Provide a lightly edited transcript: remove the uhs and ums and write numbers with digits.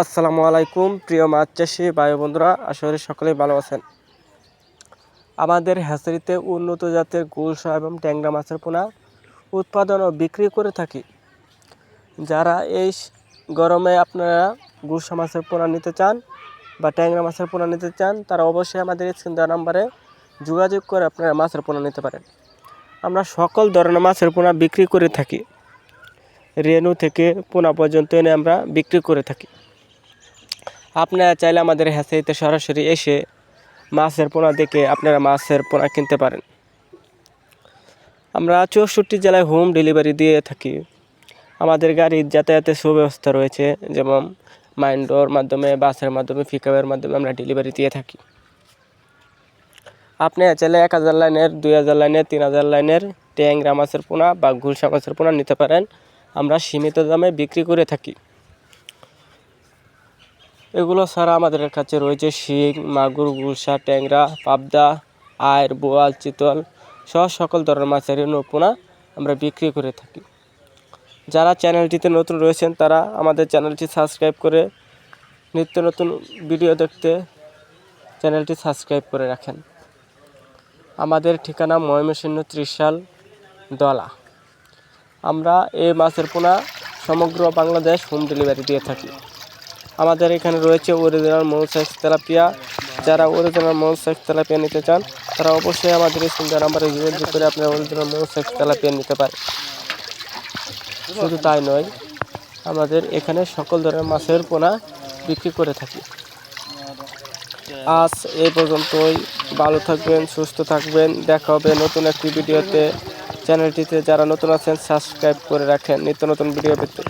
আসসালামু আলাইকুম প্রিয় মাছ চাষি ভাই বন্ধুরা, আশা করি সকলেই ভালো আছেন। আমাদের হ্যাচারিতে উন্নত জাতের গুলশা এবং ট্যাংরা মাছের পোনা উৎপাদন ও বিক্রি করে থাকি। যারা এই গরমে আপনারা গুলশা মাছের পোনা নিতে চান বা ট্যাংরা মাছের পোনা নিতে চান, তারা অবশ্যই আমাদের স্ক্রিন দেওয়া নাম্বারে যোগাযোগ করে আপনারা মাছের পোনা নিতে পারেন। আমরা সকল ধরনের মাছের পোনা বিক্রি করে থাকি, রেনু থেকে পোনা পর্যন্ত এনে আমরা বিক্রি করে থাকি। আপনারা চাইলে আমাদের হ্যাচারিতে সরাসরি এসে মাছের পোনা দেখে আপনারা মাছের পোনা কিনতে পারেন। আমরা 64 জেলায় হোম ডেলিভারি দিয়ে থাকি। আমাদের গাড়ির যাতায়াতের সুব্যবস্থা রয়েছে, যেমন মাইন্ডোর মাধ্যমে, বাসের মাধ্যমে, পিকআপের মাধ্যমে আমরা ডেলিভারি দিয়ে থাকি। আপনারা চাইলে 1000 লাইনের, 2000 লাইনের, 3000 লাইনের ট্যাংরা মাছের পোনা বা গুলশা মাছের পোনা নিতে পারেন। আমরা সীমিত দামে বিক্রি করে থাকি। এগুলো ছাড়া আমাদের কাছে রয়েছে শিং, মাগুর, গুলশা, ট্যাংরা, পাবদা, আইড়, বোয়াল, চিতল সহ সকল ধরনের মাছের পোনা আমরা বিক্রি করে থাকি। যারা চ্যানেলটিতে নতুন রয়েছেন তারা আমাদের চ্যানেলটি সাবস্ক্রাইব করে নিত্য নতুন ভিডিও দেখতে চ্যানেলটি সাবস্ক্রাইব করে রাখেন। আমাদের ঠিকানা ময়মনসিংহ ত্রিশাল দলা। আমরা এই মাছের পোনা সমগ্র বাংলাদেশ হোম ডেলিভারি দিয়ে থাকি। আমাদের এখানে রয়েছে অরিজিনাল মৌসাইজ তেলাপিয়া। যারা অরিজিনাল মৌসাইজ তেলাপিয়া নিতে চান তারা অবশ্যই আমাদের স্ক্রিন নাম্বারে যোগাযোগ করে আপনারা অরিজিনাল মৌসাইজ তেলাপিয়া নিতে পারেন। শুধু তাই নয়, আমাদের এখানে সকল ধরনের মাছের পোনা বিক্রি করে থাকি। আজ এই পর্যন্তই। ভালো থাকবেন, সুস্থ থাকবেন। দেখা হবে নতুন একটি ভিডিওতে। চ্যানেলটিতে যারা নতুন আছেন সাবস্ক্রাইব করে রাখেন নিত্য নতুন ভিডিও পেতে।